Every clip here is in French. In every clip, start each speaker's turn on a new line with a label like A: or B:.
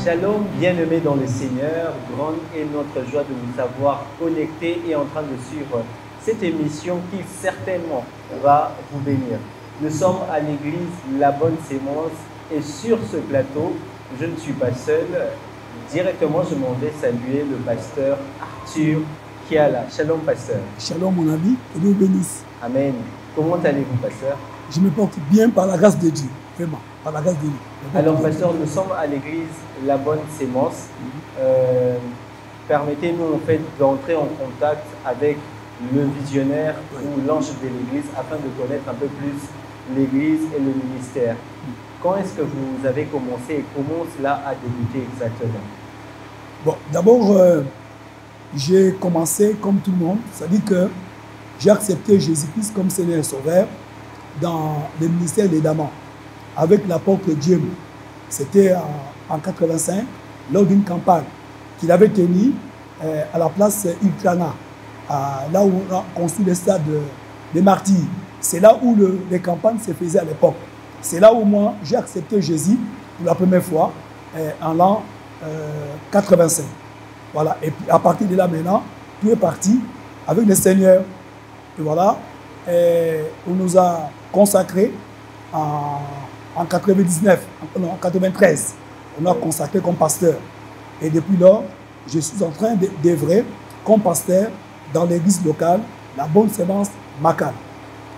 A: Shalom, bien-aimés dans le Seigneur, grande est notre joie de vous avoir connectés et en train de suivre cette émission qui certainement va vous bénir. Nous sommes à l'église La Bonne Sémence et sur ce plateau, je ne suis pas seul. Directement, je m'en vais saluer le pasteur Arthur qui est là. Shalom, pasteur.
B: Shalom, mon ami, que Dieu bénisse.
A: Amen. Comment allez-vous, pasteur?
B: Je me porte bien par la grâce de Dieu, vraiment, par la grâce de Dieu.
A: Alors, pasteur, nous sommes à l'église La Bonne Sémence. Permettez-nous en fait d'entrer en contact avec le visionnaire ou l'ange de l'église afin de connaître un peu plus l'église et le ministère. Quand est-ce que vous avez commencé et comment cela a débuté exactement?
B: Bon, d'abord, j'ai commencé comme tout le monde, c'est-à-dire que j'ai accepté Jésus-Christ comme Seigneur et Sauveur dans le ministère des Damans avec l'apôtre Dieu. C'était en 85, lors d'une campagne qu'il avait tenue à la place Ultrana, là où on a construit le stade des Martyrs. C'est là où les campagnes se faisaient à l'époque. C'est là où moi, j'ai accepté Jésus pour la première fois en l'an 85. Voilà. Et puis à partir de là maintenant, tout est parti avec le Seigneur. Et voilà. Et on nous a consacrés en 99, non, en 93. On a consacré comme pasteur. Et depuis lors, je suis en train d'œuvrer comme pasteur dans l'église locale, La Bonne Sémence Makane.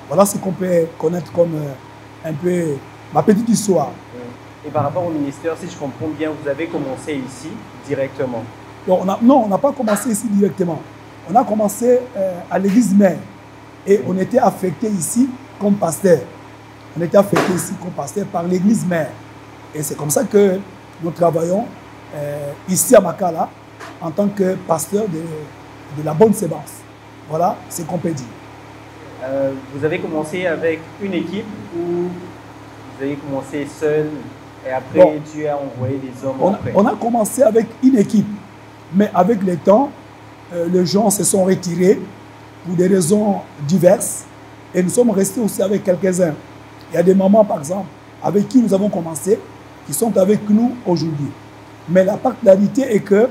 B: Voilà ce qu'on peut connaître comme un peu ma petite histoire.
A: Et par rapport au ministère, si je comprends bien, vous avez commencé ici directement?
B: Non, on n'a pas commencé ici directement. On a commencé à l'église mère et on était affecté ici comme pasteur. On était affecté ici comme pasteur par l'église mère. Et c'est comme ça que nous travaillons ici à Makala en tant que pasteur de La Bonne Sémence. Voilà ce qu'on peut dire.
A: Vous avez commencé avec une équipe ou vous avez commencé seul et après Dieu a envoyé des hommes après?
B: On a commencé avec une équipe, mais avec le temps, les gens se sont retirés pour des raisons diverses et nous sommes restés aussi avec quelques-uns. Il y a des mamans, par exemple, avec qui nous avons commencé, qui sont avec nous aujourd'hui. Mais la particularité est que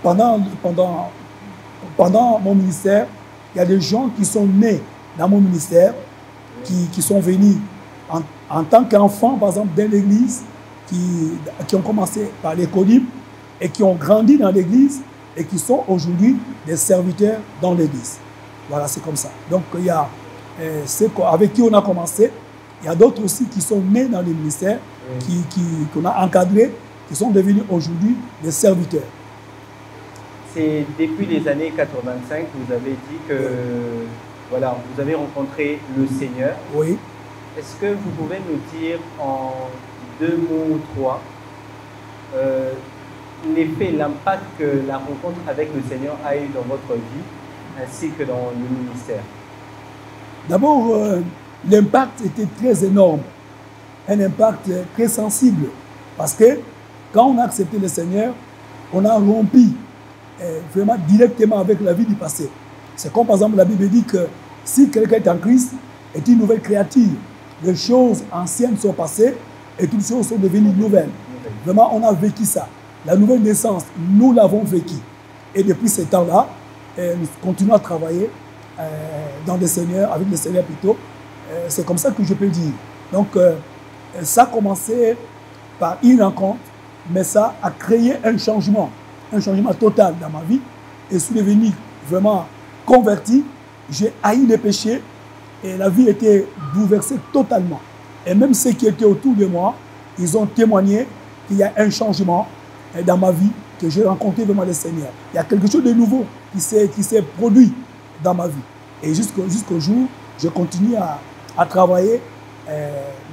B: pendant mon ministère, il y a des gens qui sont nés dans mon ministère, qui sont venus en tant qu'enfants, par exemple, dans l'église, qui ont commencé par l'école et qui ont grandi dans l'église et qui sont aujourd'hui des serviteurs dans l'église. Voilà, c'est comme ça. Donc, il y a ceux avec qui on a commencé, il y a d'autres aussi qui sont nés dans les ministères, qu'on a encadrés, qui sont devenus aujourd'hui des serviteurs.
A: C'est depuis les années 85 que vous avez dit que voilà, vous avez rencontré le Seigneur.
B: Oui.
A: Est-ce que vous pouvez nous dire en 2 mots ou 3 l'effet, l'impact que la rencontre avec le Seigneur a eu dans votre vie ainsi que dans le ministère?
B: D'abord, l'impact était très énorme, un impact très sensible parce que quand on a accepté le Seigneur, on a rompu vraiment directement avec la vie du passé. C'est comme par exemple la Bible dit que si quelqu'un est en Christ, est une nouvelle créature. Les choses anciennes sont passées et toutes choses sont devenues nouvelles. Vraiment, on a vécu ça. La nouvelle naissance, nous l'avons vécu. Et depuis ce temps-là, nous continuons à travailler dans le Seigneur, avec le Seigneur plutôt. C'est comme ça que je peux dire. Donc, ça a commencé par une rencontre, mais ça a créé un changement total dans ma vie. Et je suis devenu vraiment converti. J'ai haï le péché et la vie était bouleversée totalement. Et même ceux qui étaient autour de moi, ils ont témoigné qu'il y a un changement dans ma vie, que j'ai rencontré vraiment le Seigneur. Il y a quelque chose de nouveau qui s'est produit dans ma vie. Et jusqu'au jour, je continue à travailler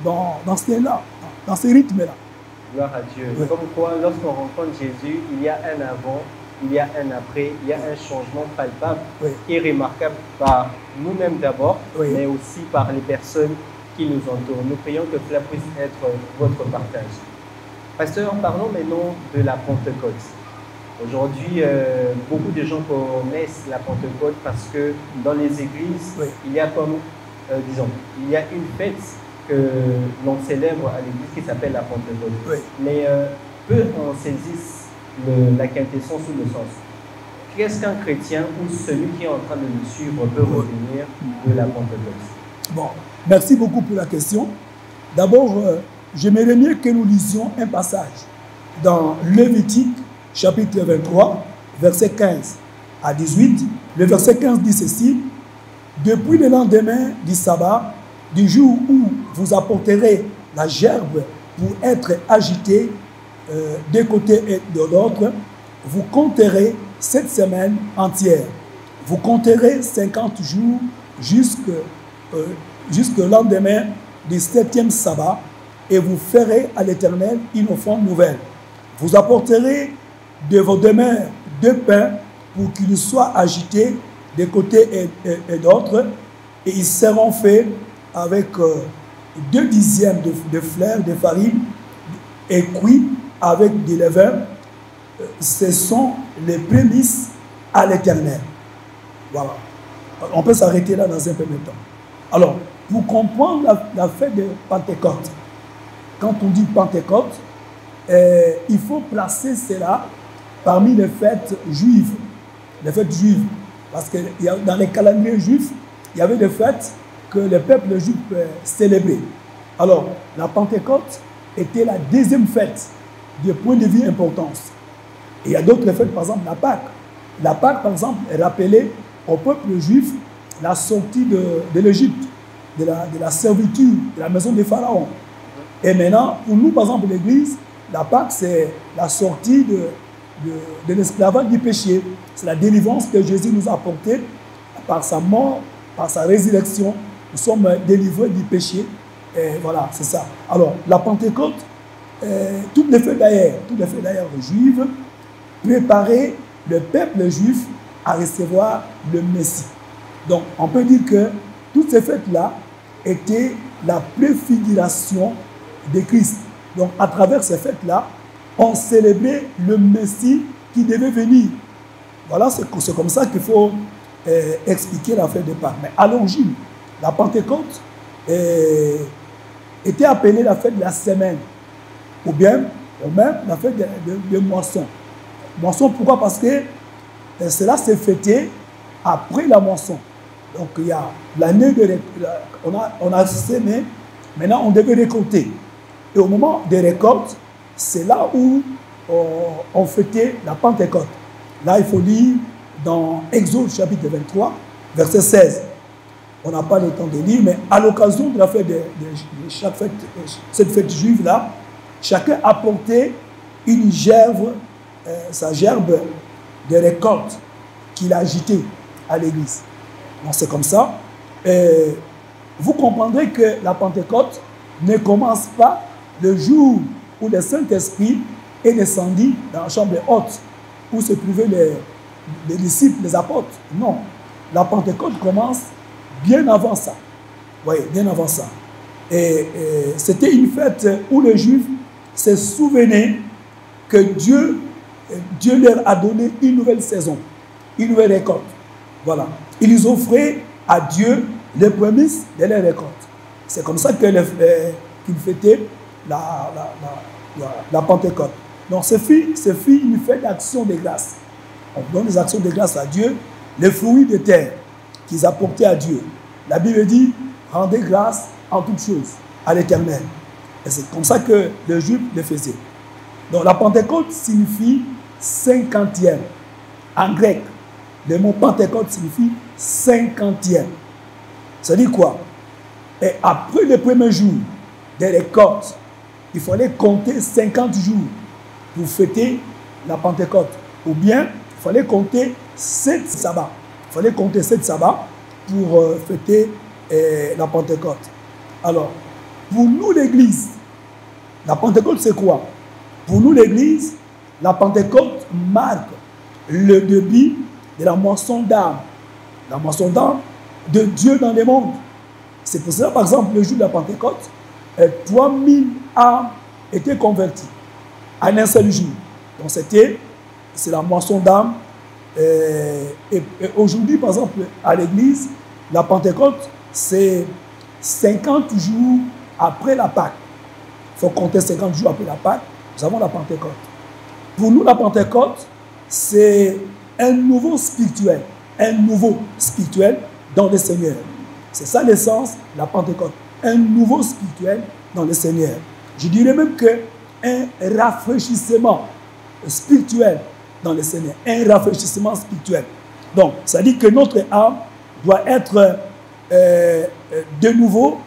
B: dans ce rythme-là.
A: Gloire à Dieu. Oui. Comme quoi, lorsqu'on rencontre Jésus, il y a un avant, il y a un après, il y a un changement palpable et remarquable par nous-mêmes d'abord, mais aussi par les personnes qui nous entourent. Nous prions que cela puisse être votre partage. Pasteur, parlons maintenant de la Pentecôte. Aujourd'hui, beaucoup de gens connaissent la Pentecôte parce que dans les églises, il y a comme, il y a une fête que l'on célèbre à l'église qui s'appelle la Pentecôte. Mais peu en saisissent la quintessence ou le sens. Qu'est-ce qu'un chrétien ou celui qui est en train de nous suivre peut retenir de la Pentecôte?
B: Bon, merci beaucoup pour la question. D'abord, j'aimerais mieux que nous lisions un passage dans Lévitique, chapitre 23, verset 15 à 18. Le verset 15 dit ceci: « Depuis le lendemain du sabbat, du jour où vous apporterez la gerbe pour être agitée d'un côté et de l'autre, vous compterez 7 semaines entières. Vous compterez 50 jours jusqu'au lendemain du 7e sabbat, et vous ferez à l'Éternel une offrande nouvelle. Vous apporterez de vos demeures 2 pains pour qu'ils soient agités de côté et d'autre, et ils seront faits avec 2 dixièmes de fleur de farine et cuits avec du levain. Ce sont les prémices à l'Éternel. » Voilà. On peut s'arrêter là dans un premier temps. Alors, pour comprendre la fête de Pentecôte, quand on dit Pentecôte, il faut placer cela parmi les fêtes juives. Les fêtes juives. Parce que dans les calendriers juifs, il y avait des fêtes que le peuple juif célébrait. Alors, la Pentecôte était la 2e fête du point de vue importance. Et il y a d'autres fêtes, par exemple la Pâque. La Pâque, par exemple, est rappelée au peuple juif la sortie de l'Égypte, de la servitude, de la maison des pharaons. Et maintenant, pour nous, par exemple, l'Église, la Pâque, c'est la sortie de l'esclavage du péché. C'est la délivrance que Jésus nous a apportée par sa mort, par sa résurrection. Nous sommes délivrés du péché. Et voilà, c'est ça. Alors, la Pentecôte, toutes les fêtes d'ailleurs juives, préparaient le peuple juif à recevoir le Messie. Donc, on peut dire que toutes ces fêtes-là étaient la préfiguration de Christ. Donc, à travers ces fêtes-là, on célébrait le Messie qui devait venir. Voilà, c'est comme ça qu'il faut expliquer la fête de Pâques. Mais à l'origine, la Pentecôte était appelée la fête de la semaine, ou bien même la fête de moisson. Moisson, pourquoi? Parce que cela s'est fêté après la moisson. Donc il y a l'année de on a semé, maintenant on devait récolter. Et au moment des récoltes, c'est là où on fêtait la Pentecôte. Là, il faut lire dans Exode chapitre 23, verset 16. On n'a pas le temps de lire, mais à l'occasion de la fête de chaque fête, cette fête juive-là, chacun apportait une gerbe, sa gerbe de récolte qu'il a agitée à l'église. Donc c'est comme ça. Et vous comprendrez que la Pentecôte ne commence pas le jour où le Saint-Esprit est descendu dans la chambre haute, où se trouvaient les disciples, les apôtres. Non. La Pentecôte commence bien avant ça. Oui, bien avant ça. Et c'était une fête où les Juifs se souvenaient que Dieu leur a donné une nouvelle saison, une nouvelle récolte. Voilà. Ils offraient à Dieu les prémices de leur récolte. C'est comme ça qu'ils fêtaient la Pentecôte. Donc, ce fut une fête d'action de grâce. On donne des actions de grâce à Dieu, les fruits de terre qu'ils apportaient à Dieu. La Bible dit, rendez grâce en toutes choses à l'Éternel. Et c'est comme ça que les Juifs le faisaient. Donc, la Pentecôte signifie 50e. En grec, le mot Pentecôte signifie 50e. Ça dit quoi? Et après le premier jour des récoltes, il fallait compter 50 jours pour fêter la Pentecôte. Ou bien, il fallait compter 7 sabbats. Il fallait compter 7 sabbats pour fêter la Pentecôte. Alors, pour nous, l'Église, la Pentecôte, c'est quoi? Pour nous, l'Église, la Pentecôte marque le début de la moisson d'âme. La moisson d'âme de Dieu dans le monde. C'est pour cela, par exemple, le jour de la Pentecôte, 3000 âmes étaient converties en un seul jour. Donc, c'est la moisson d'âme. Et aujourd'hui, par exemple, à l'église, la Pentecôte, c'est 50 jours après la Pâque. Il faut compter 50 jours après la Pâque. nous avons la Pentecôte. Pour nous, la Pentecôte, c'est un nouveau spirituel dans le Seigneur. C'est ça l'essence de la Pentecôte. Un nouveau spirituel dans le Seigneur. Je dirais même qu'un rafraîchissement spirituel dans le Seigneur. Un rafraîchissement spirituel. Donc, ça dit que notre âme doit être de nouveau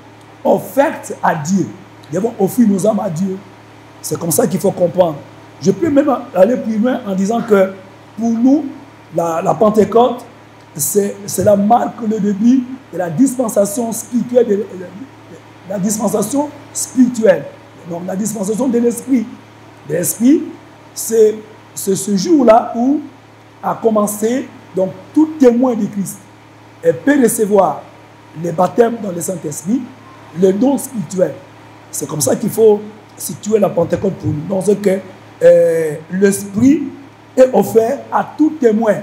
B: offerte à Dieu. Nous devons offrir nos âmes à Dieu. C'est comme ça qu'il faut comprendre. Je peux même aller plus loin en disant que pour nous, la Pentecôte, c'est la marque, le début de la dispensation spirituelle, la dispensation spirituelle. Donc la dispensation de l'Esprit. L'Esprit, c'est ce jour-là où a commencé, donc tout témoin de Christ peut recevoir les baptêmes dans le Saint-Esprit, le don spirituel. C'est comme ça qu'il faut situer la Pentecôte pour nous. Dans ce que l'Esprit est offert à tout témoin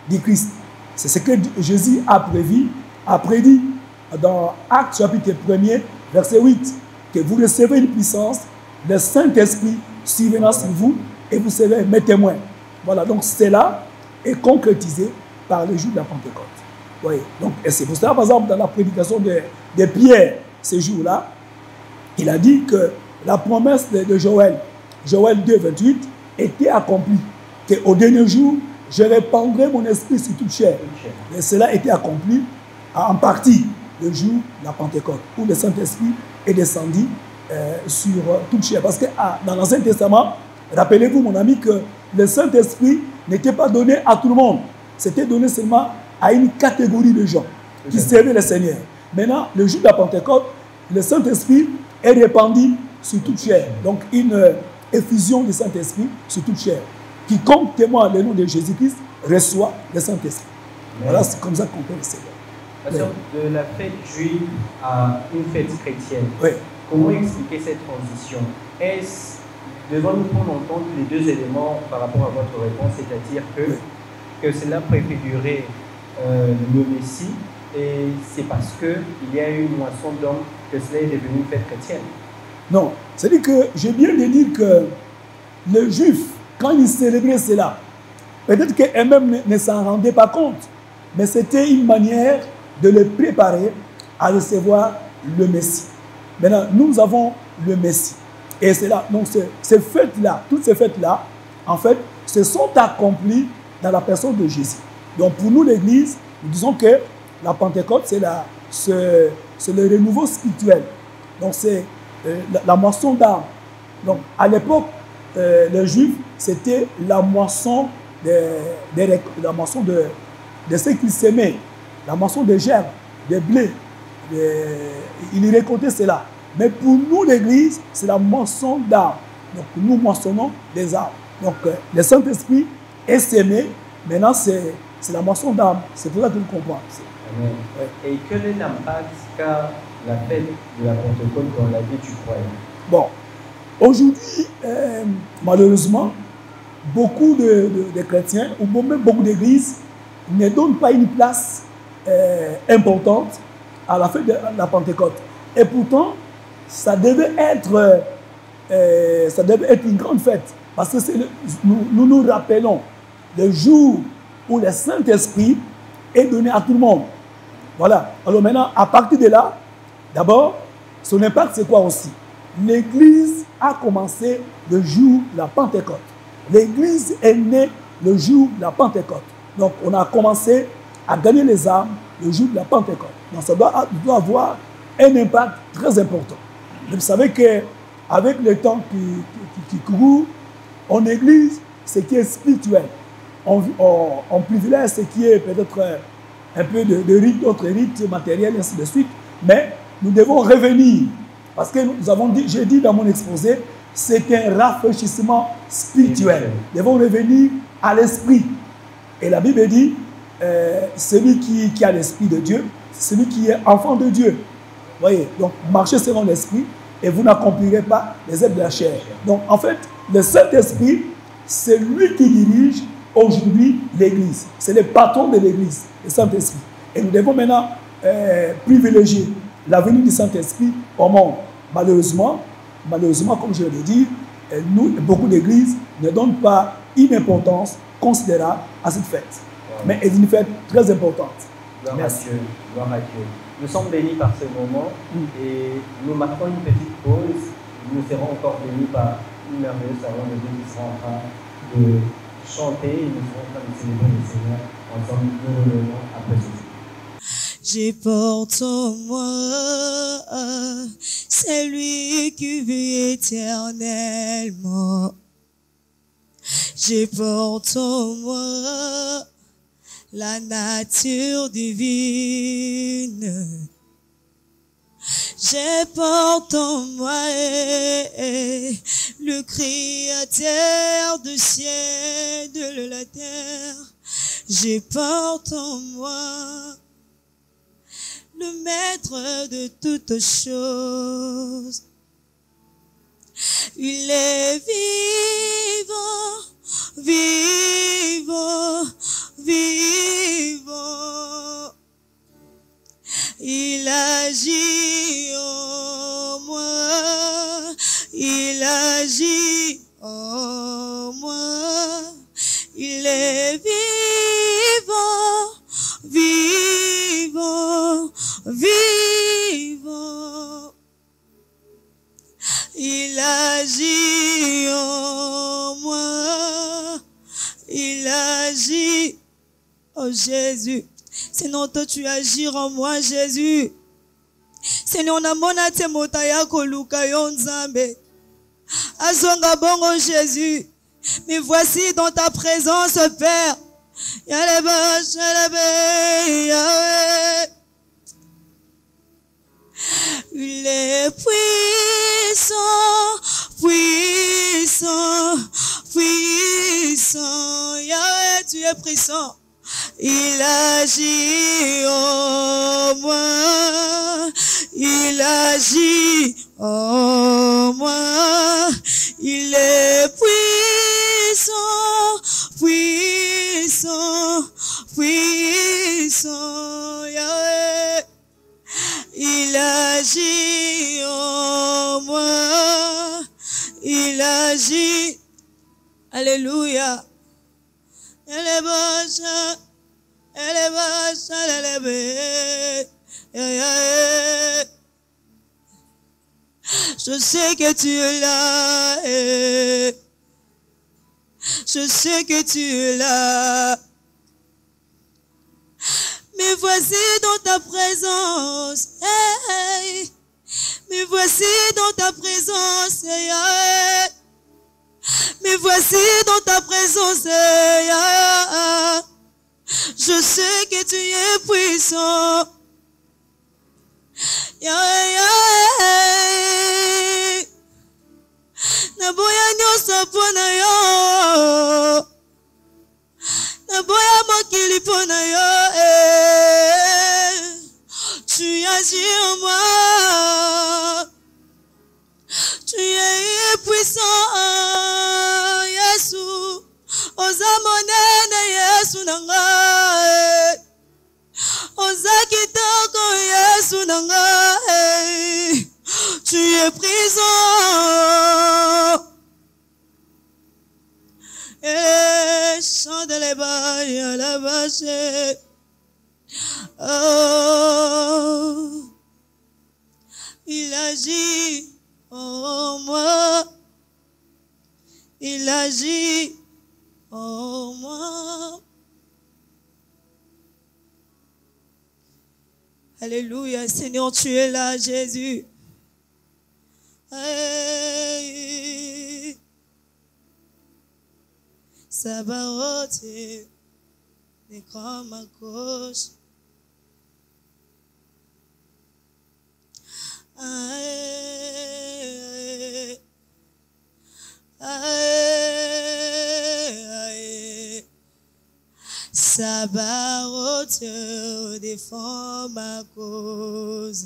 B: de Christ. C'est ce que Jésus a prédit dans Actes chapitre 1er, verset 8, que vous recevez une puissance, le Saint-Esprit survenant sur vous et vous serez mes témoins. Voilà, donc cela est concrétisé par le jour de la Pentecôte. Oui, donc c'est pour ça, par exemple, dans la prédication de Pierre, ce jour-là, il a dit que la promesse de Joël 2, 28, était accomplie. Qu'au dernier jour, je répandrai mon esprit sur toute chair. Et cela était accompli en partie le jour de la Pentecôte, où le Saint-Esprit est descendu sur toute chair. Parce que dans l'Ancien Testament, rappelez-vous, mon ami, que le Saint-Esprit n'était pas donné à tout le monde. C'était donné seulement à une catégorie de gens qui servaient le Seigneur. Maintenant, le jour de la Pentecôte, le Saint-Esprit est répandu sur toute chair. Donc, une effusion du Saint-Esprit sur toute chair. Quiconque témoigne le nom de Jésus-Christ reçoit le Saint-Esprit. Voilà, c'est comme ça qu'on peut le Seigneur.
A: De la fête juive à une fête chrétienne, comment expliquer cette transition? Devons-nous prendre en compte les deux éléments par rapport à votre réponse, c'est-à-dire que cela préfigurait le Messie, et c'est parce qu'il y a eu une moisson d'hommes que cela est devenu une fête chrétienne?
B: Non, c'est-à-dire que j'ai bien de dire que les Juifs, quand ils célébraient cela, peut-être qu'eux-mêmes ne s'en rendaient pas compte, mais c'était une manière de les préparer à recevoir le Messie. Maintenant, nous avons le Messie. Et c'est là, donc ces fêtes-là, toutes ces fêtes-là, en fait, se sont accomplies dans la personne de Jésus. Donc pour nous, l'Église, nous disons que la Pentecôte, c'est le renouveau spirituel. Donc c'est la moisson d'âme. Donc à l'époque, les Juifs, c'était la moisson de ce qu'ils s'aimaient, la moisson de gerbes, de blé. Ils récoltaient cela. Mais pour nous, l'Église, c'est la moisson d'âme. Donc nous moissonnons des âmes. Donc le Saint-Esprit est sémé. Maintenant, c'est la moisson d'âme. C'est pour ça que nous comprenons.
A: Amen. Ouais. Et quel est l'impact qu'a la fête de la Pentecôte dans la vie du croyant?
B: Bon, aujourd'hui, malheureusement, beaucoup de chrétiens, ou même beaucoup d'églises, ne donnent pas une place importante à la fête de la Pentecôte. Et pourtant, ça devait être une grande fête. Parce que nous rappelons le jour où le Saint-Esprit est donné à tout le monde. Voilà. Alors maintenant, à partir de là, d'abord, son impact, c'est quoi aussi? L'Église a commencé le jour de la Pentecôte. L'Église est née le jour de la Pentecôte. Donc, on a commencé à gagner les âmes le jour de la Pentecôte. Donc, ça doit avoir un impact très important. Vous savez qu'avec le temps qui court, en Église, ce qui est spirituel, on privilège ce qui est peut-être un peu de rites, d'autres rites matériels, et ainsi de suite. Mais nous devons revenir. Parce que nous avons dit, j'ai dit dans mon exposé, c'est un rafraîchissement spirituel. Nous devons revenir à l'esprit. Et la Bible dit, celui qui a l'esprit de Dieu, c'est celui qui est enfant de Dieu. Vous voyez, donc marchez selon l'esprit et vous n'accomplirez pas les œuvres de la chair. Donc en fait, le Saint-Esprit, c'est lui qui dirige aujourd'hui l'Église. C'est le patron de l'Église, le Saint-Esprit. Et nous devons maintenant privilégier la venue du Saint-Esprit au monde. Malheureusement, comme je l'ai dit, nous, beaucoup d'églises ne donnent pas une importance considérable à cette fête. Mais c'est une fête très importante.
A: Gloire à Dieu, gloire à Dieu. Nous sommes bénis par ce moment et nous marquons une petite pause. Nous serons encore bénis par une merveilleuse savante de Dieu qui sera en train de chanter et nous serons en train de célébrer le Seigneur ensemble. Nous le nom après ceci.
C: Je porte en moi celui qui vit éternellement. Je porte en moi la nature divine. Je porte en moi le Créateur du ciel et de la terre. Je porte en moi le Maître de toutes choses. Il est vivant, vivant, vivant. Il agit en moi, il agit en moi. Il est vivant, vivant, vivant. Il agit en moi, il agit. Oh Jésus, Seigneur, toi tu agis en moi, Jésus. Seigneur, namona te mota yako luka yo nzambe. Azonga bongo Jésus. Mais voici dans ta présence, Père. Yaleba, Yahweh. Il est puissant, puissant, puissant. Yahweh, tu es puissant. Il agit en moi, il agit en moi. Il est puissant, puissant, puissant. Yahweh. Il agit en moi, il agit. Alléluia. Elle est bonne, elle est bonne, elle est belle. Je sais que tu es là. Je sais que tu es là. Mais voici dans ta présence, hey. Mais voici dans ta présence, hey. Mais voici dans ta présence, hey. Je sais que tu es puissant. Naboya nyosa pona yo, naboya mokili pona yo. Tu agis en moi, tu es puissant, Yesu. Oza monene Yesu nanga, oza kitoko Yesu nanga. Tu es présent. Et chante les bails à la vache. Oh, il agit en moi, il agit en moi. Alléluia, Seigneur, tu es là, Jésus. Hey. Sabaoth, l'écran ma gauche. Aïe, aïe, aïe. Sabaoth, défend ma cause.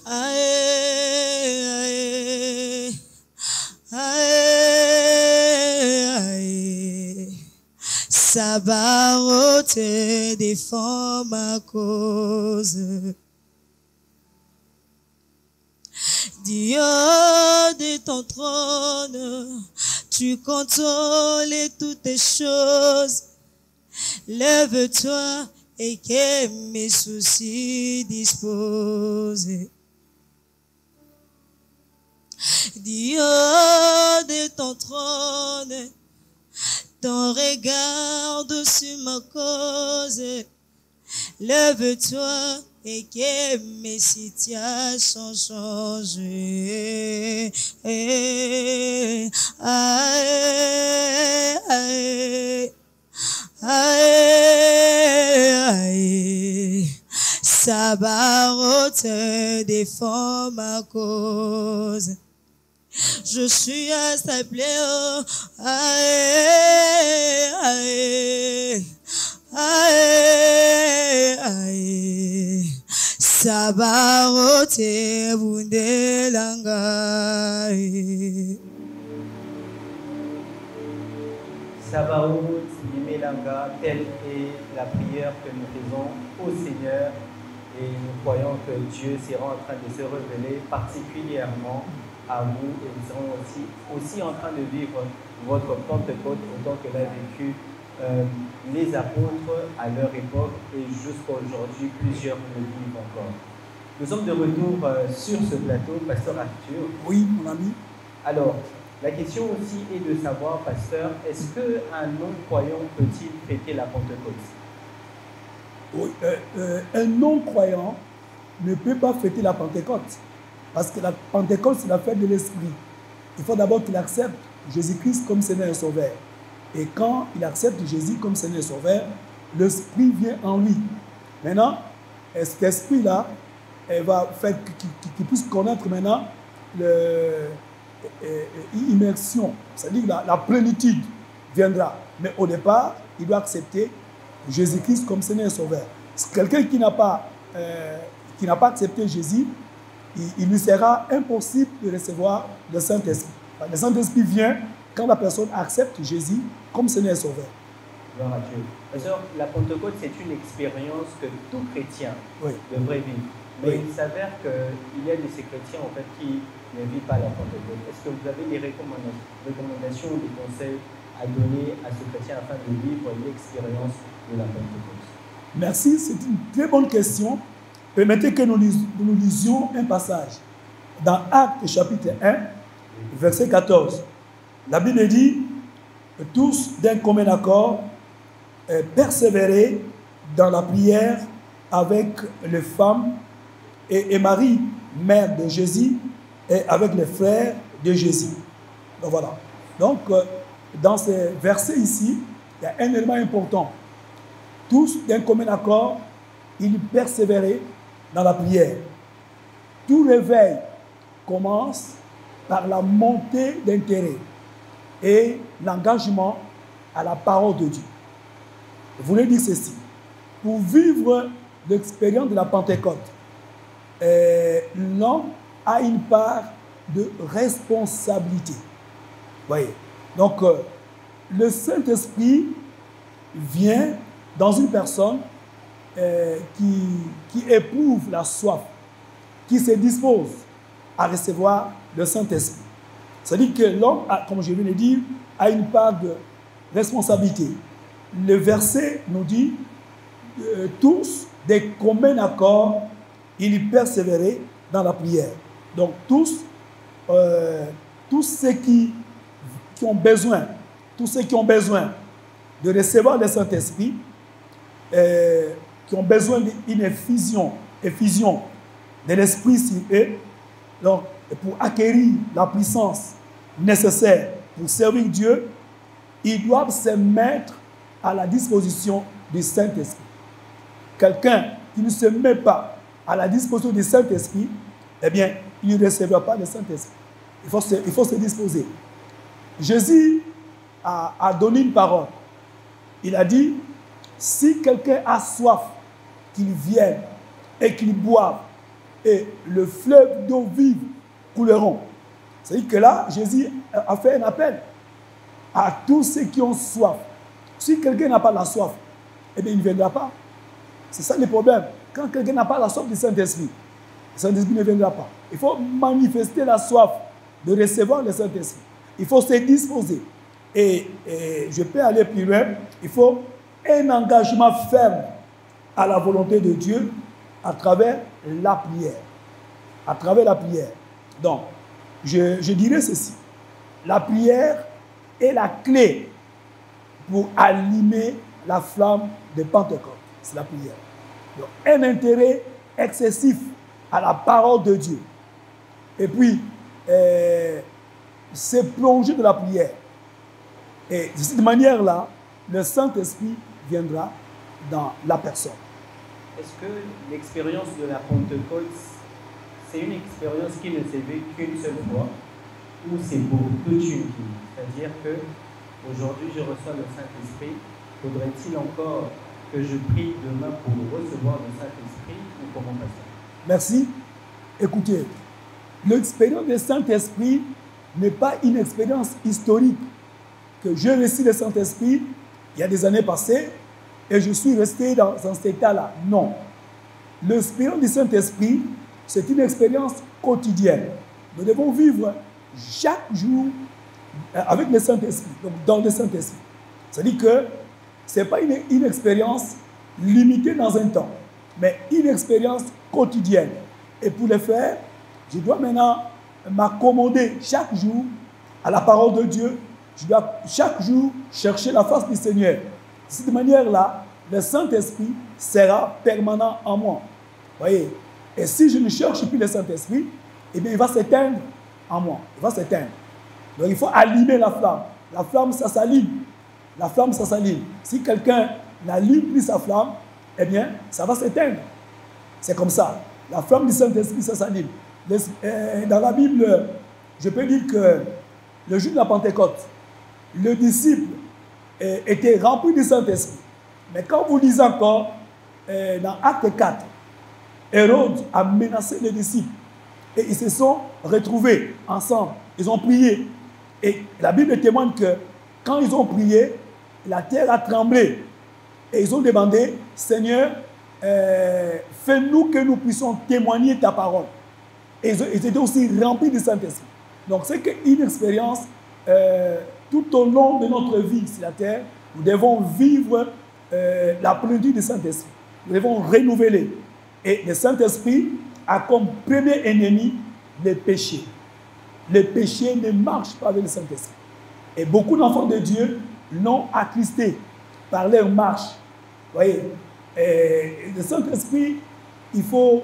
C: Aïe, aïe, aïe. Sabaoth, défend ma cause. Dieu de ton trône, tu contrôles toutes les choses. Lève-toi et que mes soucis disposent. Dieu de ton trône, ton regard sur ma cause. Lève-toi et que mes situations changent. Aïe, aïe, aïe. Sabaoth défend ma cause. Je suis à sa plaie, aïe, aïe, aïe, aïe. Sabaoth bundelangai.
A: Sabaoth Yimelanga, telle est la prière que nous faisons au Seigneur et nous croyons que Dieu sera en train de se révéler particulièrement à vous et nous serons aussi en train de vivre votre Pentecôte autant que l'a vécu les apôtres à leur époque et jusqu'à aujourd'hui, plusieurs le vivent encore. Nous sommes de retour sur ce plateau, Pasteur Arthur.
B: Oui, mon ami.
A: Alors, la question aussi est de savoir, Pasteur, est-ce qu'un non-croyant peut-il fêter la Pentecôte?
B: Oui, un non-croyant ne peut pas fêter la Pentecôte. Parce que la Pentecôte, c'est la fête de l'Esprit. Il faut d'abord qu'il accepte Jésus-Christ comme Seigneur et Sauveur. Et quand il accepte Jésus comme Seigneur et Sauveur, l'Esprit vient en lui. Maintenant, cet esprit-là, elle va faire qu'il puisse connaître maintenant l'immersion, c'est-à-dire la plénitude viendra. Mais au départ, il doit accepter Jésus-Christ comme Seigneur et Sauveur. Quelqu'un qui n'a pas accepté Jésus, il lui sera impossible de recevoir le Saint-Esprit. Le Saint-Esprit vient quand la personne accepte Jésus comme Seigneur et Sauveur.
A: Gloire à Dieu. Pasteur, la Pentecôte, c'est une expérience que tout chrétien devrait vivre. Mais il s'avère qu'il y a de ces chrétiens en fait, qui ne vivent pas la Pentecôte. Est-ce que vous avez des recommandations ou des conseils à donner à ce chrétien afin de vivre l'expérience de la Pentecôte?
B: Merci, c'est une très bonne question. Permettez que nous lisions un passage. Dans Actes chapitre 1, verset 14, la Bible dit « Tous d'un commun accord persévérer dans la prière avec les femmes et Marie, mère de Jésus, et avec les frères de Jésus. » Donc voilà. Donc, dans ces versets ici, il y a un élément important. Tous d'un commun accord, ils persévéraient dans la prière. Tout réveil commence par la montée d'intérêt et l'engagement à la parole de Dieu. Je voulais dire ceci. Pour vivre l'expérience de la Pentecôte, l'homme a une part de responsabilité. Voyez. Donc, le Saint-Esprit vient dans une personne qui éprouve la soif, qui se dispose à recevoir le Saint-Esprit. C'est-à-dire que l'homme, comme je viens de dire, a une part de responsabilité. Le verset nous dit tous, des communs accords, ils persévéraient dans la prière. Donc tous ceux qui ont besoin de recevoir le Saint-Esprit, qui ont besoin d'une effusion de l'Esprit sur eux, donc pour acquérir la puissance nécessaire pour servir Dieu, ils doivent se mettre à la disposition du Saint-Esprit. Quelqu'un qui ne se met pas à la disposition du Saint-Esprit, eh bien, il ne recevra pas le Saint-Esprit. Il faut se disposer. Jésus a donné une parole. Il a dit, si quelqu'un a soif, qu'il vienne et qu'il boive, et le fleuve d'eau vive couleront. C'est-à-dire que là, Jésus a fait un appel à tous ceux qui ont soif. Si quelqu'un n'a pas la soif, eh bien, il ne viendra pas. C'est ça le problème. Quand quelqu'un n'a pas la soif du Saint-Esprit, le Saint-Esprit ne viendra pas. Il faut manifester la soif de recevoir le Saint-Esprit. Il faut se disposer. Et je peux aller plus loin. Il faut un engagement ferme à la volonté de Dieu à travers la prière. À travers la prière. Donc, je dirais ceci. La prière est la clé pour allumer la flamme de Pentecôte. C'est la prière. Donc, un intérêt excessif à la parole de Dieu. Et puis, se plonger dans la prière. Et de cette manière-là, le Saint-Esprit viendra dans la personne.
A: Est-ce que l'expérience de la Pentecôte, c'est une expérience qui ne s'est vécue qu'une seule fois, ou c'est pour toute une vie? C'est-à-dire que aujourd'hui je reçois le Saint-Esprit, faudrait-il encore que je prie demain pour recevoir le Saint-Esprit, ou comment passer?
B: Merci. Écoutez, l'expérience du Saint-Esprit n'est pas une expérience historique. Que j'ai reçu le Saint-Esprit il y a des années passées et je suis resté dans cet état-là. Non. L'expérience du Saint-Esprit, c'est une expérience quotidienne. Nous devons vivre chaque jour avec le Saint-Esprit, donc dans le Saint-Esprit. C'est-à-dire que ce n'est pas une expérience limitée dans un temps, mais une expérience quotidienne. Et pour le faire, je dois maintenant m'accommoder chaque jour à la parole de Dieu. Je dois chaque jour chercher la face du Seigneur. De cette manière-là, le Saint-Esprit sera permanent en moi. Voyez? Et si je ne cherche plus le Saint-Esprit, eh bien, il va s'éteindre en moi. Il va s'éteindre. Donc, il faut allumer la flamme. La flamme, ça s'allume. La flamme, ça s'allume. Si quelqu'un n'allume plus sa flamme, eh bien, ça va s'éteindre. C'est comme ça. La flamme du Saint-Esprit, ça s'allume. Dans la Bible, je peux dire que le jour de la Pentecôte, le disciple était rempli du Saint-Esprit. Mais quand vous lisez encore, dans Acte 4, Hérode a menacé les disciples. Et ils se sont retrouvés ensemble. Ils ont prié. Et la Bible témoigne que quand ils ont prié, la terre a tremblé. Et ils ont demandé, Seigneur, fais-nous que nous puissions témoigner ta parole. Et ils étaient aussi remplis du Saint-Esprit. Donc c'est une expérience tout au long de notre vie sur la terre. Nous devons vivre la plénitude du Saint-Esprit. Nous devons renouveler. Et le Saint-Esprit a comme premier ennemi le péché. Le péché ne marche pas avec le Saint-Esprit. Et beaucoup d'enfants de Dieu l'ont attristé par leur marche. Vous voyez, le Saint-Esprit, il faut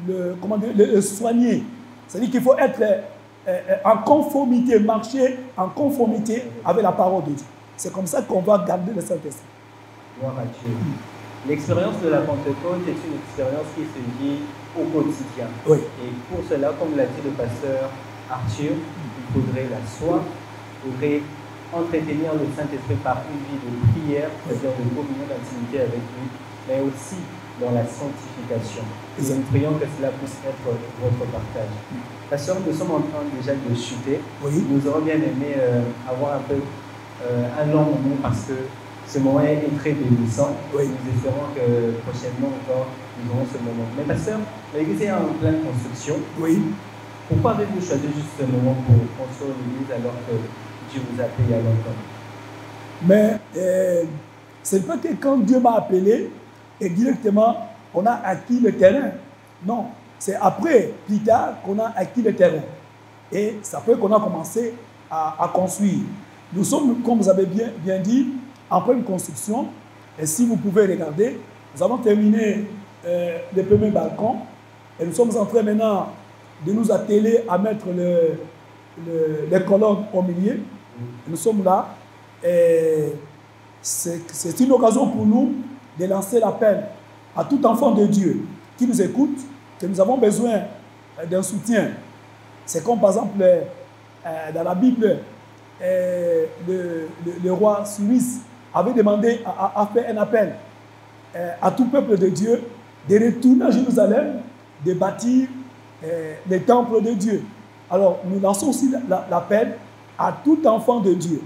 B: le soigner. C'est-à-dire qu'il faut être en conformité, marcher en conformité avec la parole de Dieu. C'est comme ça qu'on va garder le Saint-Esprit.
A: Gloire à Dieu. L'expérience de la Pentecôte est une expérience qui se vit au quotidien.
B: Oui.
A: Et pour cela, comme l'a dit le pasteur Arthur, il faudrait la soif, il faudrait entretenir le Saint-Esprit par une vie de prière, c'est-à-dire de communion d'intimité avec lui, mais aussi dans la sanctification. Et nous prions que cela puisse être votre partage. Pasteur, nous sommes en train déjà de chuter.
B: Oui.
A: Nous aurions bien aimé avoir un peu un long moment parce que ce moment est très bénissant.
B: Oui.
A: Nous espérons que prochainement encore, nous aurons ce moment. Mais pasteur, l'église est en pleine construction.
B: Oui.
A: Pourquoi avez-vous choisi juste ce moment pour construire l'église alors que Dieu vous a appelé il y a longtemps?
B: Mais ce n'est pas que quand Dieu m'a appelé et directement on a acquis le terrain. Non, c'est après, plus tard, qu'on a acquis le terrain. Et c'est après qu'on a commencé à construire. Nous sommes, comme vous avez bien dit, en pleine construction. Et si vous pouvez regarder, nous avons terminé le premier balcon. Et nous sommes en train maintenant de nous atteler à mettre les colonnes au milieu. Nous sommes là. Et c'est une occasion pour nous de lancer l'appel à tout enfant de Dieu qui nous écoute, que nous avons besoin d'un soutien. C'est comme par exemple dans la Bible, le roi suisse avait demandé à faire un appel à tout peuple de Dieu de retourner à Jérusalem, de bâtir les temples de Dieu. Alors nous lançons aussi l'appel à tout enfant de Dieu.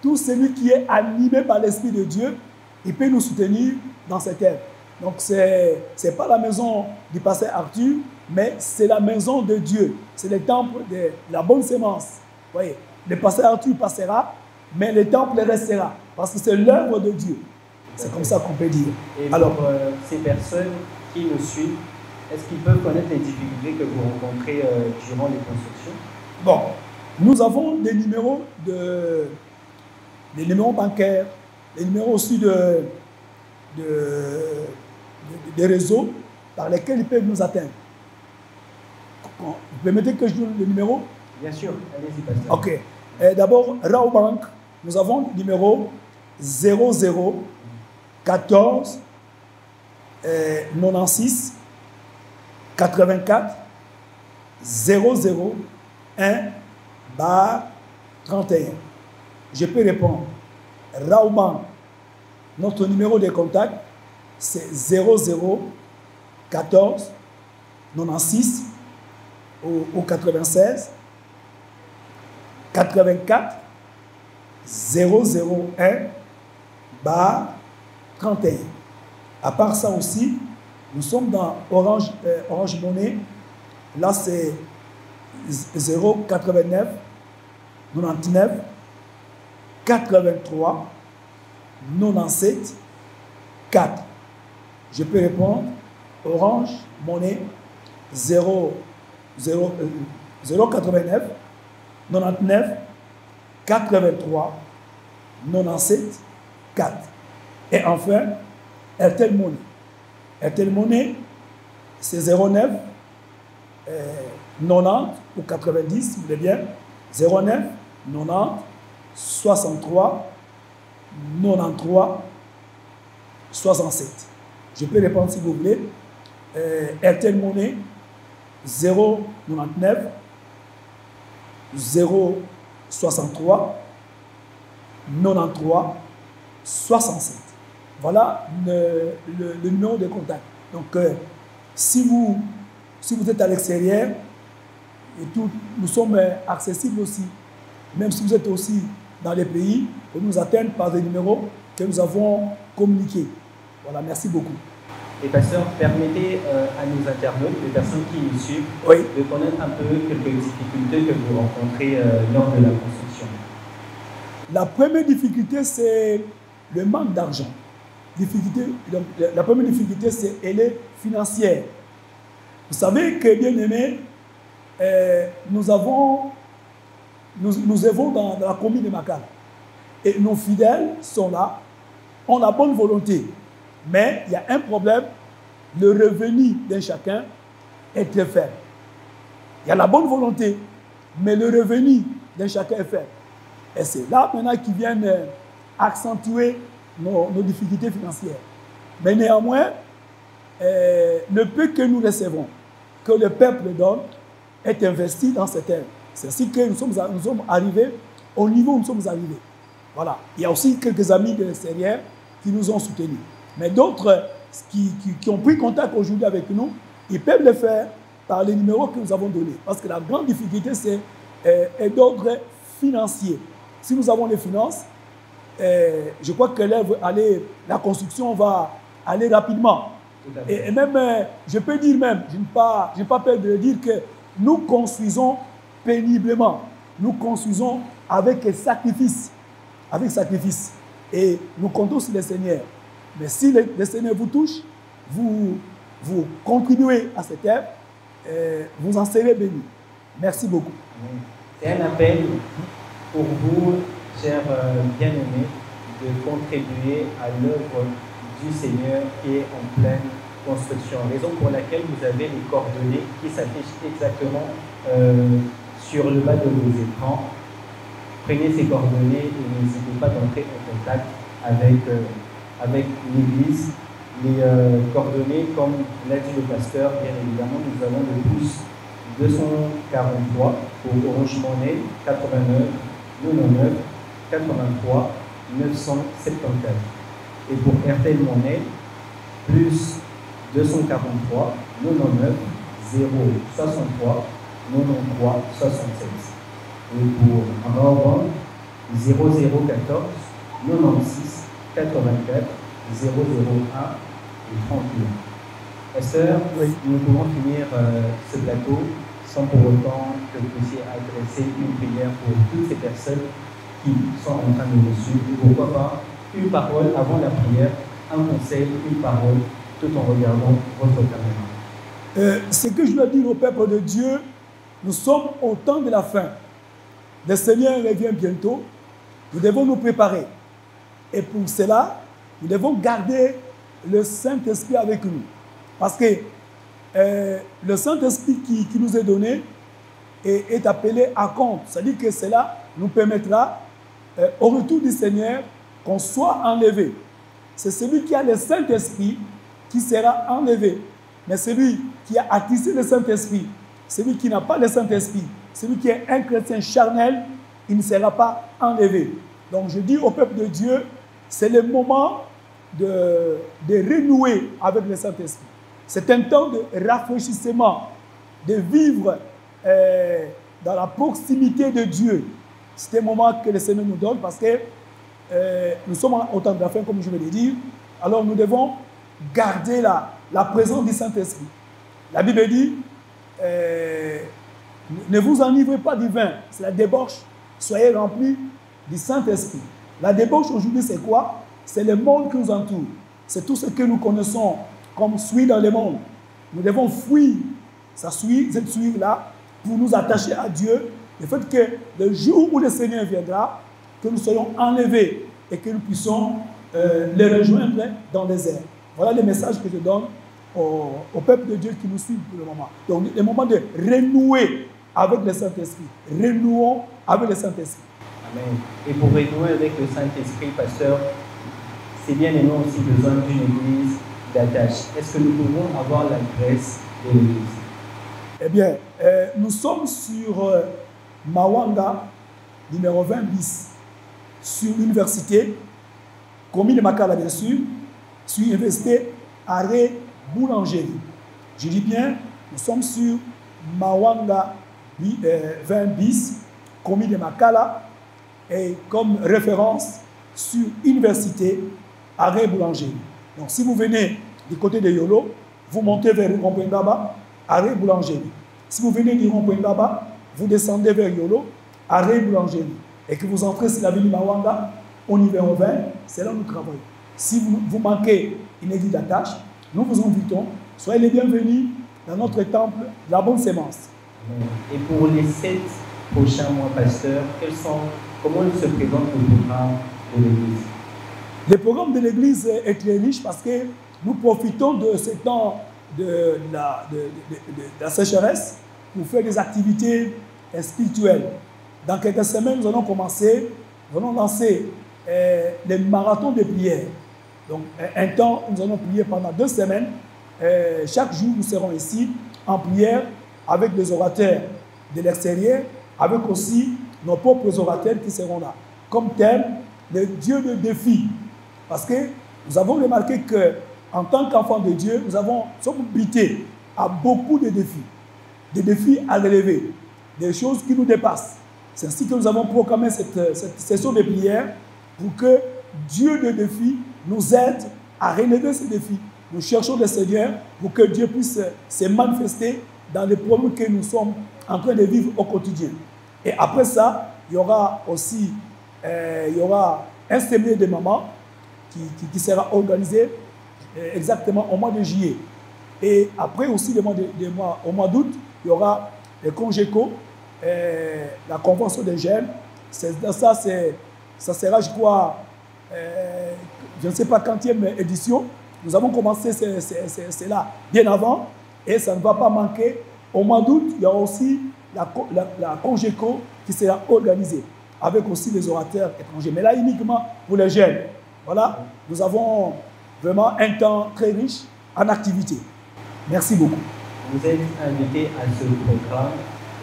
B: Tout celui qui est animé par l'Esprit de Dieu, il peut nous soutenir dans cette œuvre. Donc, ce n'est pas la maison du pasteur Arthur mais c'est la maison de Dieu. C'est le temple de la bonne sémence. Vous voyez, le pasteur Arthur passera, mais le temple restera. Parce que c'est l'œuvre de Dieu. C'est comme ça qu'on peut dire.
A: Et alors, pour ces personnes qui nous suivent, est-ce qu'ils peuvent connaître les difficultés que vous rencontrez durant les constructions? Bon,
B: nous avons des numéros bancaires, des numéros aussi de réseaux par lesquels ils peuvent nous atteindre. Vous permettez que je donne le numéro?
A: Bien sûr, allez-y, pasteur.
B: Ok. D'abord, Raobank, nous avons le numéro 00 14 96 84 001 31. Je peux répondre. Raobank, notre numéro de contact, c'est 00 14 96 ou 96 84 001 31. À part ça aussi, nous sommes dans Orange Money. Là, c'est 089 99 83 97 4. Je peux répondre. Orange Money 089 99 83 97 4. Et enfin, Airtel Money. Airtel Money, c'est 09 90 ou 90, vous voulez bien, 09 90 63 93 67. Je peux répondre si vous voulez. Airtel Money 099 063 93 67. Voilà le numéro de contact. Donc, si vous êtes à l'extérieur, et tout, nous sommes accessibles aussi. Même si vous êtes aussi dans les pays, vous nous atteindre par des numéros que nous avons communiqués. Voilà, merci beaucoup.
A: Et pasteur, permettez à nos internautes, les personnes qui nous suivent, de connaître un peu quelques difficultés que vous rencontrez lors de la construction.
B: La première difficulté, c'est le manque d'argent. La première difficulté, c'est elle est financière. Vous savez que, bien aimé, nous œuvrons dans la commune de Makala. Et nos fidèles sont là, ont la bonne volonté. Mais il y a un problème, le revenu d'un chacun est très faible. Il y a la bonne volonté, mais le revenu d'un chacun est faible. Et c'est là maintenant qu'ils viennent accentuer nos difficultés financières. Mais néanmoins, le peu que nous recevons, que le peuple donne, est investi dans cette œuvre. C'est ainsi que nous sommes arrivés au niveau où nous sommes arrivés. Voilà. Il y a aussi quelques amis de l'extérieur qui nous ont soutenus. Mais d'autres qui ont pris contact aujourd'hui avec nous, ils peuvent le faire par les numéros que nous avons donnés. Parce que la grande difficulté, c'est d'ordre financier. Si nous avons les finances, je crois que la construction va aller rapidement. Et même, je peux dire même, je n'ai pas peur de le dire, que nous construisons péniblement. Nous construisons avec sacrifice. Avec sacrifice. Et nous comptons sur le Seigneur. Mais si le Seigneur vous touche, vous contribuez à cette œuvre, vous en serez bénis. Merci beaucoup.
A: C'est un appel pour vous, chers bien-aimés, de contribuer à l'œuvre du Seigneur qui est en pleine construction. Raison pour laquelle vous avez les coordonnées qui s'affichent exactement sur le bas de vos écrans. Prenez ces coordonnées et n'hésitez pas d'entrer en contact avec l'Église. Les coordonnées, comme l'a dit le pasteur, bien évidemment, nous avons le plus 243 pour Orange Money 89 99 83 974. Et pour Airtel Money, plus 243 99 063 93 67. Et pour Raobank, 0014 96 84 001 et 31. Pasteur,
B: Oui.
A: nous pouvons finir ce plateau sans pour autant que vous puissiez adresser une prière pour toutes ces personnes qui sont en train de nous suivre. Pourquoi pas une parole avant la prière, un conseil, une parole, tout en regardant votre caméra.
B: Ce que je dois dire au peuple de Dieu, nous sommes au temps de la fin. Le Seigneur revient bientôt. Nous devons nous préparer. Et pour cela, nous devons garder le Saint-Esprit avec nous. Parce que le Saint-Esprit qui nous est donné est appelé à compte. C'est-à-dire que cela nous permettra, au retour du Seigneur, qu'on soit enlevé. C'est celui qui a le Saint-Esprit qui sera enlevé. Mais celui qui a attisé le Saint-Esprit, celui qui n'a pas le Saint-Esprit, celui qui est un chrétien charnel, il ne sera pas enlevé. Donc je dis au peuple de Dieu, c'est le moment de renouer avec le Saint-Esprit. C'est un temps de rafraîchissement, de vivre dans la proximité de Dieu. C'est un moment que le Seigneur nous donne parce que nous sommes au temps de la fin, comme je vais le dire. Alors nous devons garder la présence du Saint-Esprit. La Bible dit, ne vous enivrez pas du vin, c'est la débauche. Soyez remplis du Saint-Esprit. La débauche aujourd'hui, c'est quoi? C'est le monde qui nous entoure. C'est tout ce que nous connaissons comme suie dans le monde. Nous devons fuir cette suie-là pour nous attacher à Dieu. Le fait que le jour où le Seigneur viendra, que nous soyons enlevés et que nous puissions les rejoindre dans les airs. Voilà le message que je donne au peuple de Dieu qui nous suit pour le moment. Donc, le moment de renouer avec le Saint-Esprit. Renouons avec le Saint-Esprit.
A: Amen. Et pour renouer avec le Saint-Esprit, pasteur, c'est bien et nous aussi besoin d'une église d'attache. Est-ce que nous pouvons avoir la grâce de l'église?
B: Eh bien, nous sommes sur Mawanga, numéro 20 bis, sur l'université, commune de Makala, bien sûr, sur l'université Arrêt Boulangerie. Je dis bien, nous sommes sur Mawanga 20 bis, commune de Makala, et comme référence sur l'université Arrêt Boulangerie. Donc, si vous venez du côté de Yolo, vous montez vers Rond-Point-Ngaba, Arrêt Boulangerie. Si vous venez du Rond-Point-Ngaba, vous descendez vers Yolo, Arrêt Boulangerie. Et que vous entrez sur la ville de Mawanga, au numéro 20, c'est là où nous travaillons. Si vous manquez une église d'attache, nous vous invitons, soyez les bienvenus dans notre temple de la bonne sémence.
A: Et pour les 7 prochains mois, pasteur, comment se présente le programme de l'Église?
B: Le programme de l'Église est très riche parce que nous profitons de ce temps de la sécheresse pour faire des activités spirituelles. Dans quelques semaines, nous allons lancer les marathons de prière. Donc, un temps, nous allons prier pendant 2 semaines. Chaque jour, nous serons ici en prière avec des orateurs de l'extérieur, avec aussi nos propres orateurs qui seront là. Comme thème, le Dieu de défi. Parce que nous avons remarqué qu'en tant qu'enfants de Dieu, nous sommes butés à beaucoup de défis. Des défis à relever, des choses qui nous dépassent. C'est ainsi que nous avons proclamé cette session de prière pour que Dieu de défi nous aide à relever ces défis. Nous cherchons le Seigneur pour que Dieu puisse se manifester dans les problèmes que nous sommes en train de vivre au quotidien. Et après ça, il y aura aussi un séminaire de mamans qui sera organisé exactement au mois de juillet. Et après aussi, au mois d'août, il y aura les Congéco, la convention des jeunes. Ça sera, je crois, je ne sais pas quantième édition. Nous avons commencé cela bien avant et ça ne va pas manquer. Au mois d'août, il y aura aussi la Congéco qui sera organisée avec aussi les orateurs étrangers. Mais là, uniquement pour les jeunes. Voilà, nous avons vraiment un temps très riche en activité. Merci beaucoup.
A: Vous êtes invité à ce programme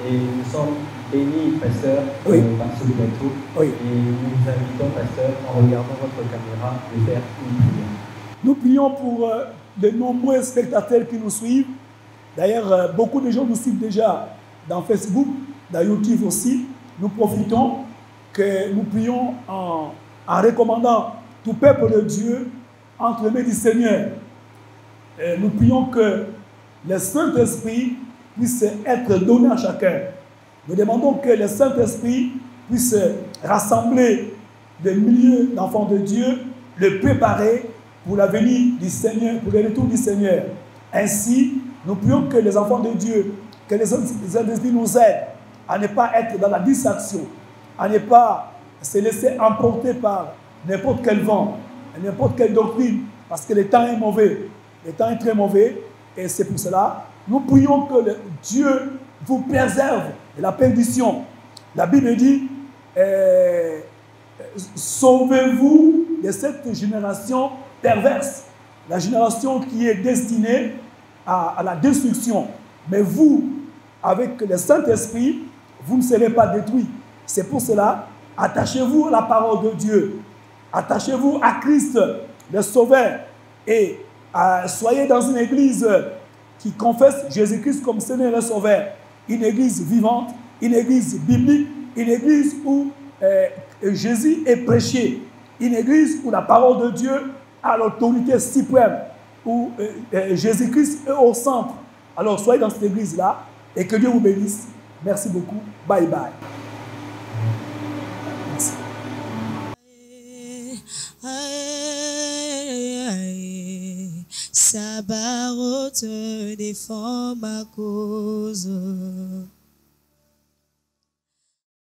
A: et nous sommes bénis, pasteur,
B: oui,
A: par ce plateau.
B: Oui.
A: Et nous vous invitons, pasteur, en regardant votre caméra, de faire une prière.
B: Nous prions pour de nombreux spectateurs qui nous suivent. D'ailleurs, beaucoup de gens nous suivent déjà dans Facebook, dans YouTube aussi. Nous profitons que nous prions en recommandant tout peuple de Dieu entre les mains du Seigneur. nous prions que le Saint-Esprit puisse être donné à chacun. Nous demandons que le Saint-Esprit puisse rassembler des milliers d'enfants de Dieu, le préparer pour la venue du Seigneur, pour le retour du Seigneur. Ainsi, nous prions que les enfants de Dieu, que les Saint-Esprit nous aident à ne pas être dans la distraction, à ne pas se laisser emporter par n'importe quel vent, n'importe quelle doctrine, parce que le temps est mauvais. Le temps est très mauvais, et c'est pour cela, nous prions que Dieu vous préserve de la perdition. La Bible dit, sauvez-vous de cette génération perverse, la génération qui est destinée à la destruction. Mais vous, avec le Saint-Esprit, vous ne serez pas détruits. C'est pour cela, attachez-vous à la parole de Dieu. Attachez-vous à Christ, le Sauveur. Et soyez dans une église qui confesse Jésus-Christ comme Seigneur et Sauveur. Une église vivante, une église biblique, une église où Jésus est prêché. Une église où la parole de Dieu a l'autorité suprême, où Jésus-Christ est au centre. Alors soyez dans cette église-là et que Dieu vous bénisse. Merci beaucoup. Bye bye. Merci.
C: Sabaoth défend ma cause.